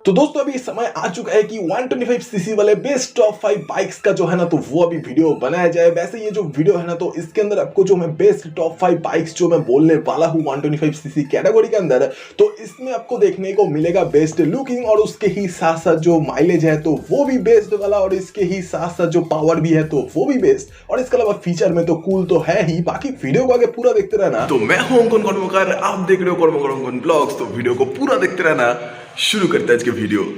तो दोस्तों अभी समय आ चुका है कि 125 सीसी वाले बेस्ट टॉप 5 बाइक्स का जो है ना तो वो अभी वीडियो बनाया जाए। वैसे ये जो वीडियो है ना तो इसके अंदर आपको जो मैं बेस्ट टॉप 5 बाइक्स जो मैं बोलने वाला हूँ 125 सीसी कैटेगरी के अंदर, तो इसमें आपको देखने को मिलेगा बेस्ट लुकिंग और उसके ही साथ साथ जो माइलेज है तो वो भी बेस्ट वाला, और इसके ही साथ साथ जो पावर भी है तो वो भी बेस्ट, और इसके अलावा फीचर में तो कूल तो है ही। बाकी वीडियो को आगे पूरा देखते रहना। तो मैं हूं अंकुन कर्मकार, आप देख रहे हो कर्मकर ब्लॉग्स, तो वीडियो को पूरा देखते रहना। शुरू करते हैं आज के वीडियो।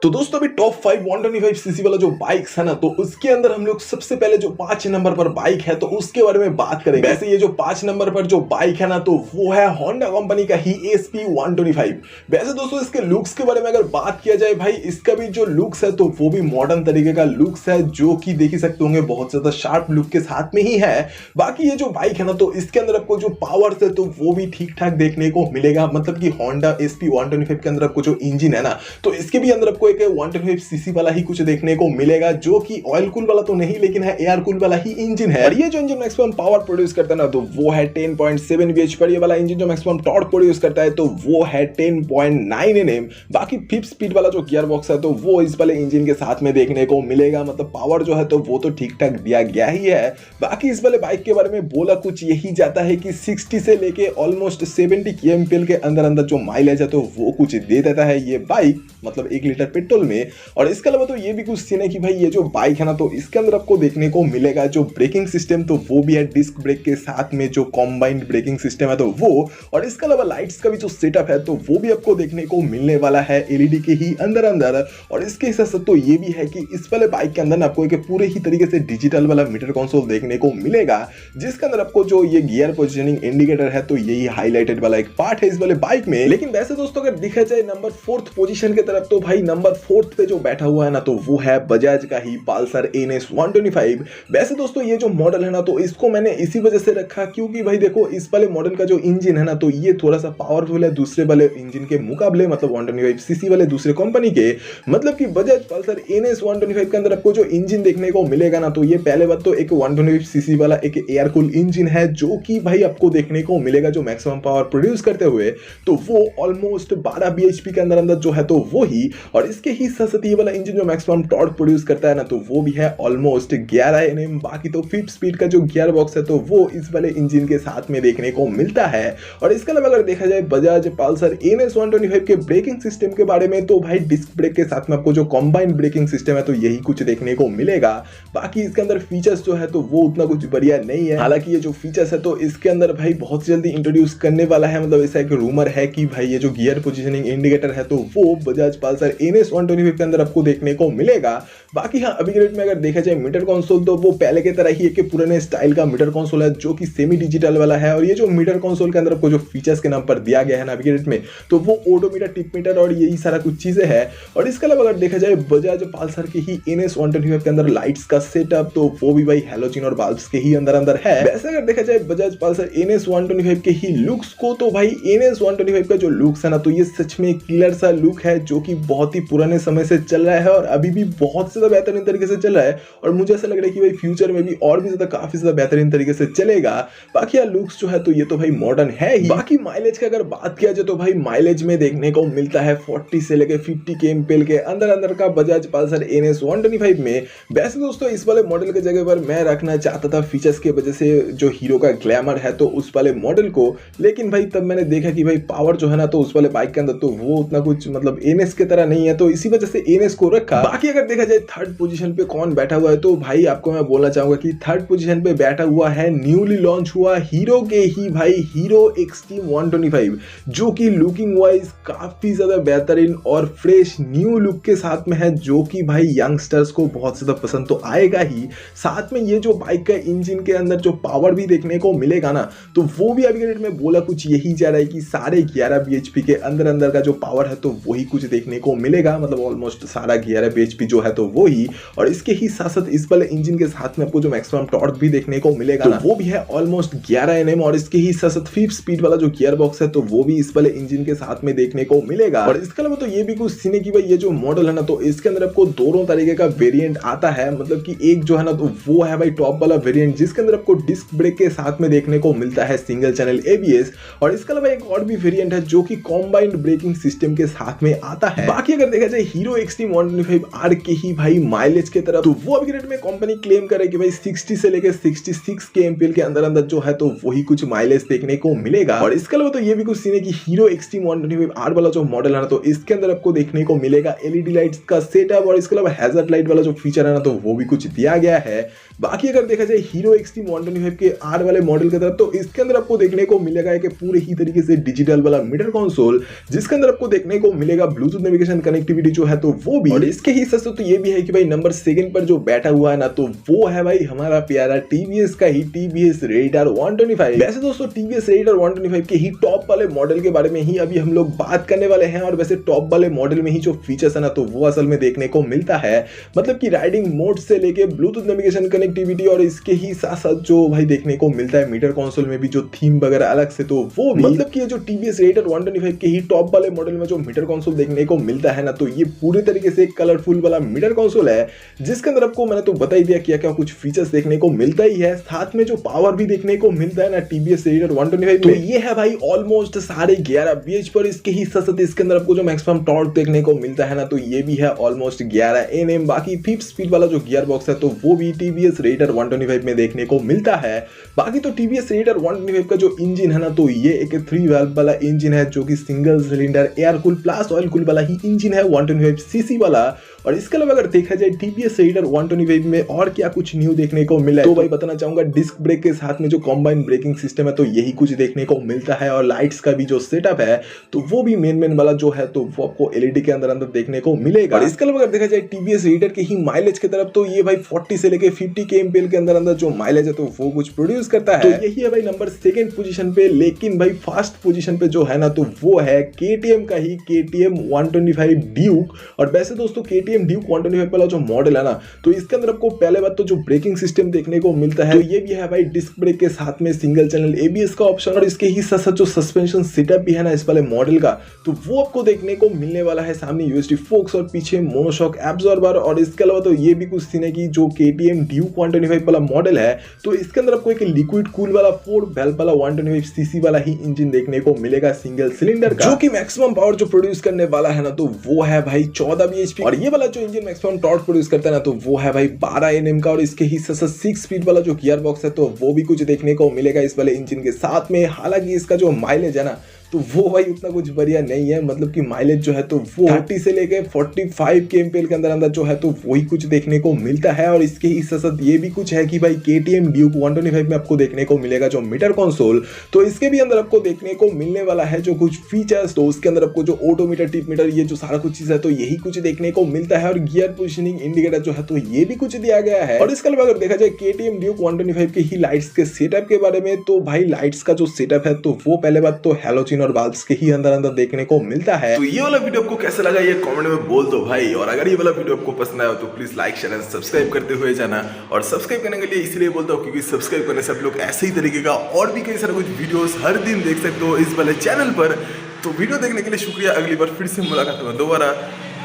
तो दोस्तों अभी टॉप 5 125 सीसी वाला जो बाइक्स है ना तो उसके अंदर हम लोग सबसे पहले जो 5 नंबर पर बाइक है तो उसके बारे में बात करेंगे। वैसे ये जो 5 नंबर पर जो बाइक है ना तो वो है होंडा कंपनी का ही एसपी 125। वैसे दोस्तों इसके लुक्स के बारे में अगर बात किया जाए, भाई इसका भी जो लुक्स है तो वो भी मॉडर्न तरीके का लुक्स है, जो कि देख ही सकते होंगे बहुत ज्यादा शार्प लुक के साथ में ही है। बाकी ये जो बाइक है ना तो इसके अंदर आपको जो पावर है तो वो भी ठीक ठाक देखने को मिलेगा। मतलब कि होंडा एसपी 125 के अंदर आपको जो इंजन है ना तो इसके भी अंदर आपको 125 सीसी वाला ही कुछ देखने को मिलेगा, जो कि ऑयल कूल वाला तो नहीं लेकिन है एयर कूल वाला ही इंजन है। और ये जो इंजन मैक्सिमम पावर प्रोड्यूस करता है ना तो वो है 10.7 bhp पर। ये वाला इंजन जो मैक्सिमम टॉर्क प्रोड्यूस करता है तो वो है 10.9 Nm। बाकी 5 स्पीड वाला जो गियर बॉक्स है तो वो इस वाले इंजन के साथ में देखने को मिलेगा। मतलब पावर जो है तो वो तो ठीक ठाक दिया गया ही है। बाकी इस वाले बाइक के बारे में बोला कुछ यही जाता है कि 60 से लेके ऑलमोस्ट 70 kmpl के अंदर अंदर जो माइलेज है तो वो कुछ दे देता है ये बाइक, मतलब 1 लीटर पेट्रोल में। और इसके अलावा तो ये भी कुछ सीन है कि भाई ये जो बाइक है ना तो इसके अंदर आपको देखने को मिलेगा जो ब्रेकिंग सिस्टम तो वो भी है डिस्क ब्रेक के साथ में जो कॉम्बाइंड ब्रेकिंग सिस्टम है तो वो, और इसके अलावा लाइट्स का भी जो सेटअप है तो वो भी आपको देखने को मिलने वाला है एलईडी के ही अंदर अंदर। और इसके साथ साथ तो ये भी है कि इस वाले बाइक के अंदर आपको एक पूरे ही तरीके से डिजिटल वाला मीटर कंसोल देखने को मिलेगा, जिसके अंदर आपको जो ये गियर पोजिशनिंग इंडिकेटर है तो यही हाईलाइटेड वाला एक पार्ट है इस वाले बाइक में। लेकिन वैसे दोस्तों अगर देखा जाए नंबर 4th पोजीशन की तरफ तो भाई नंबर 4th पे जो बैठा हुआ है ना तो वो है बजाज का ही पल्सर NS 125। वैसे दोस्तों ये जो मॉडल है ना तो इसको मैंने इसी वजह से रखा क्योंकि भाई देखो इस वाले मॉडल का जो इंजन है ना तो ये थोड़ा सा पावरफुल है दूसरे वाले इंजन के मुकाबले, मतलब 125 सीसी वाले दूसरे कंपनी के। मतलब कि बजाज पल्सर NS 125 के अंदर आपको जो इंजन देखने को मिलेगा ना तो ये पहले बात तो एक 125 सीसी वाला एक एयर कूल इंजन है, जो कि भाई आपको देखने को मिलेगा जो मैक्सिमम पावर प्रोड्यूस करते हुए तो वो ऑलमोस्ट 12 bhp के अंदर अंदर जो है तो वो ही। और इसके ही साथ ये वाला इंजन जो मैक्सिमम टॉर्क प्रोड्यूस करता है ना तो वो भी है ऑलमोस्ट 11 Nm। बाकी तो 5 स्पीड का जो गियर बॉक्स है तो वो इस वाले इंजन के साथ में देखने को मिलता है। और इसके अलावा अगर देखा जाए बजाज पल्सर NS 125 के ब्रेकिंग सिस्टम के बारे में तो भाई डिस्क ब्रेक के साथ में आपको जो कॉम्बाइंड ब्रेकिंग सिस्टम है तो यही कुछ देखने को मिलेगा। बाकी इसके अंदर फीचर्स जो है तो वो उतना कुछ बढ़िया नहीं है। हालांकि ये जो फीचर्स है तो इसके अंदर भाई बहुत जल्दी इंट्रोड्यूस करने वाला है। मतलब ऐसा एक रूमर है कि भाई ये जो गियर पोजिशनिंग इंडिकेटर है तो वो बजाज पल्सर NS 125 के अंदर आपको देखने को मिलेगा। बाकी हाँ अभी के रेट में अगर देखा जाए मीटर कंसोल तो वो पहले की तरह ही एक पुराने स्टाइल का मीटर कंसोल है जो कि सेमी डिजिटल वाला है। और ये जो मीटर कंसोल के अंदर आपको जो फीचर्स के नाम पर दिया गया है ना अभी के रेट में तो वो ओडोमीटर, टिप मीटर और यही सारा कुछ चीजें है। और इसके अलावा अगर देखा जाए बजाज पल्सर के ही NS 125 के अंदर लाइट्स का सेटअप तो वो भी भाई हैलोजन और बल्ब्स के ही अंदर अंदर है। वैसे अगर देखा जाए बजाज पल्सर NS 125 के ही लुक्स को तो भाई NS 125 का जो लुक्स है ना तो ये सच में क्लियर सा लुक है जो कि बहुत ही पुराने समय से चल रहा है और अभी भी बहुत ज्यादा बेहतरीन तरीके से चल रहा है। और मुझे ऐसा लग रहा है कि भाई फ्यूचर में भी और भी ज्यादा काफी ज्यादा बेहतरीन तरीके से चलेगा। बाकी यार लुक्स जो है तो ये तो भाई मॉडर्न है ही। बाकी माइलेज की अगर बात किया जाए तो भाई माइलेज में देखने को मिलता है 40 से लेकर 50 kmpl के अंदर अंदर का बजाज पल्सर NS 125 में। वैसे दोस्तों इस वाले मॉडल के जगह पर मैं रखना चाहता था फीचर्स की वजह से जो हीरो का ग्लैमर है तो उस वाले मॉडल को, लेकिन भाई तब मैंने देखा कि भाई पावर जो है ना तो उस वाले बाइक के अंदर तो वो उतना कुछ मतलब NS की तरह नहीं है, तो इसी वजह से NS को रखा। बाकी अगर देखा जाए 3rd पोजीशन पे कौन बैठा हुआ है तो भाई आपको मैं बोलना चाहूंगा कि 3rd पोजीशन पे बैठा हुआ है न्यूली लॉन्च हुआ हीरो के ही भाई हीरो एक्सट्रीम 125, जो कि लुकिंग वाइज काफी ज्यादा बेहतरीन और फ्रेश न्यू लुक के साथ में है, जो कि भाई यंगस्टर्स को बहुत ज्यादा पसंद तो आएगा ही। साथ में ये जो बाइक का इंजन के अंदर जो पावर भी देखने को मिलेगा ना तो वो भी अभी के डेट में बोला कुछ यही जा रहा है कि 11.5 bhp के अंदर अंदर का जो पावर है तो वही कुछ देखने को मिलेगा। मिलेगा, मतलब ऑलमोस्ट सारा गियर है, बीएचपी जो है तो वो ही। और इसके ही साथ साथ इस वाले इंजन के साथ में आपको जो मैक्सिमम टॉर्क भी देखने को मिलेगा तो वो भी है ऑलमोस्ट 11 Nm। और इसके ही साथ साथ 5 स्पीड वाला जो गियर बॉक्स है तो वो भी इस वाले इंजन के साथ में देखने को मिलेगा। और इसके अलावा तो ये भी कुछ सीने की भाई ये जो मॉडल है ना तो इसके अंदर आपको दोनों तरीके का वेरिएंट आता है, मतलब कि एक जो है ना तो वो है भाई टॉप वाला वेरिएंट जिसके अंदर आपको डिस्क ब्रेक के साथ में देखने को मिलता है सिंगल चैनल एबीएस। और इसके अलावा एक और भी वेरिएंट है जो कि कॉम्बाइंड ब्रेकिंग सिस्टम के साथ में आता है। बाकी अगर देखा जाए हीरो एक्सट्रीम 125R के ही भाई माइलेज के तरफ तो वो अभी रेट में कंपनी क्लेम करे कि भाई 60 से लेकर 66 kmpl के अंदर अंदर जो है तो वही कुछ माइलेज देखने को मिलेगा। और इसके अलावा तो ये भी कुछ सीन है कि हीरो एक्सट्रीम 125R वाला जो मॉडल है ना तो इसके अंदर आपको देखने को मिलेगा एलईडी लाइट्स का सेटअप। और इसके अलावा हैजर्ड लाइट वाला जो फीचर है ना तो वो भी कुछ दिया गया है। बाकी अगर देखा जाए हीरो एक्सट्रीम 125 के आर वाले मॉडल की तरफ तो इसके अंदर आपको देखने को मिलेगा कि पूरे ही तरीके से डिजिटल वाला मीटर कंसोल जिसके अंदर आपको देखने को मिलेगा ब्लूटूथ नेविगेशन कनेक्टिविटी जो है तो वो भी। और इसके ही साथ तो ये भी है कि भाई नंबर 2 पर जो बैठा हुआ है ना तो वो है भाई हमारा प्यारा टीवीएस का ही टीवीएस रेडिएटर 125। वैसे दोस्तों टीवीएस रेडिएटर 125 के ही टॉप वाले मॉडल के बारे में ही अभी हम लोग बात करने वाले हैं। और वैसे टॉप वाले मॉडल में ही जो फीचर्स है ना तो वो असल में देखने को मिलता है, मतलब कि राइडिंग मोड से लेके ब्लूटूथ नेविगेशन कनेक्टिविटी और इसके ही साथ साथ जो भाई देखने को मिलता है मीटर कंसोल में भी जो थीम वगैरह अलग से तो वो भी, मतलब कि ये जो टीवीएस रेडिएटर 125 के ही टॉप वाले मॉडल में जो मीटर कंसोल देखने को मिलता है ना तो ये पूरे तरीके से कलरफुल वाला मीटर कंसोल है जिसके अंदर आपको मैंने तो बता ही दिया क्या क्या कुछ फीचर्स देखने को मिलता ही है। साथ में जो पावर भी देखने को मिलता है ना टीवीएस रेडिएटर 125 तो ये है भाई ऑलमोस्ट 11.5 bhp पर। इसके ही साथ साथ इसके अंदर आपको जो मैक्सिमम टॉर्क देखने को मिलता है ना तो ये भी है ऑलमोस्ट 11 Nm। बाकी 5 स्पीड वाला जो गियर बॉक्स है तो वो भी टीवीएस रेडिएटर 125 में देखने को मिलता है। बाकी तो टीवीएस रेडिएटर 125 का जो इंजन है ना तो ये एक 3 वाल्व वाला इंजन है जो कि single cylinder air cool plus oil cool वाला ही इंजन है 125 सीसी वाला। और इसके अलावा अगर देखा जाए टीवीएस रेडिएटर 125 में और क्या कुछ न्यू देखने को मिला है तो भाई बताना चाहूंगा डिस्क ब्रेक के साथ में जो कॉम्बाइंड ब्रेकिंग सिस्टम है तो यही कुछ देखने को मिलता है। और लाइट्स का भी जो सेटअप है तो वो भी मेन वाला जो है तो वो आपको एलईडी के अंदर देखने को मिलेगा। और इसके अलावा अगर देखा जाए टीवीएस रेडिएटर के ही माइलेज की तरफ तो ये भाई 40 से लेके 50 kmpl के अंदर जो माइलेज है तो वो कुछ प्रोड्यूस करता है। तो यही है भाई नंबर 2 पोजीशन पे। लेकिन भाई फर्स्ट पोजीशन पे जो है ना तो वो है केटीएम का ही केटीएम 125 ड्यूक। और वैसे दोस्तों केटीएम ड्यूक 125 वाला जो मॉडल है ना तो इसके अंदर आपको पहले बात तो जो ब्रेकिंग सिस्टम देखने को मिलता है तो ये भी है भाई डिस्क ब्रेक के साथ में सिंगल चैनल एबीएस का ऑप्शन। और इसके ही साथ साथ जो सस्पेंशन सेटअप भी है ना इस वाले मॉडल का तो वो आपको देखने को मिलने वाला है। सामने यूएसडी फोक्स और पीछे मोनोशॉक एब्जॉर्बर। और इसके अलावा तो ये भी कुछ सीन है कि जो केटीएम ड्यूक 125 वाला मॉडल है तो इसके अंदर आपको एक लिक्विड कूल वाला 4 वाल्व वाला 125 सीसी वाला ही इंजन देखने को मिलेगा सिंगल सिलेंडर का, जो कि मैक्सिमम पावर जो प्रोड्यूस करने वाला है ना तो वो है भाई 14 bhp। और ये वाला जो इंजन मैक्सिमम टॉर्क प्रोड्यूस करता है ना तो वो है भाई 12 Nm का। और इसके ही साथ 6 स्पीड वाला जो गियर बॉक्स है तो वो भी कुछ देखने को मिलेगा इस वाले इंजन के साथ में। हालांकि इसका जो माइलेज है ना तो वो भाई उतना कुछ बढ़िया नहीं है, मतलब कि माइलेज जो है तो वो 30 से लेके 45 kmpl के अंदर जो है तो वही कुछ देखने को मिलता है। और इसके ही साथ ये भी कुछ है कि भाई केटीएम ड्यूक 125 में आपको देखने को मिलेगा जो मीटर कंसोल तो इसके भी अंदर आपको देखने को मिलने वाला है जो कुछ फीचर्स। तो उसके अंदर आपको जो ऑटोमीटर टिप मीटर ये जो सारा कुछ चीज है तो यही कुछ देखने को मिलता है। और गियर पोजिशनिंग इंडिकेटर जो है तो ये भी कुछ दिया गया है। और इसके अलावा अगर देखा जाए केटीएम ड्यूक 125 के ही लाइट्स के सेटअप के बारे में तो भाई लाइट्स का जो सेटअप है तो वो पहले बात तो हैलोजन और बल्ब्स के ही अंदर देखने को मिलता है। तो ये वाला वीडियो आपको कैसा लगा ये कमेंट में बोल दो भाई। और अगर ये वाला वीडियो आपको पसंद आया तो please like share and subscribe करते हुए जाना। और सब्सक्राइब करने के लिए इसलिए बोलता हूँ क्योंकि सब्सक्राइब करने से आप लोग ऐसे ही तरीके का और भी कई सारे कुछ वीडियोस हर दिन देख सकते हो इस वाले चैनल पर। तो वीडियो देखने के लिए शुक्रिया। अगली बार फिर से मुलाकात होगा दोबारा।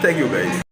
Thank you guys.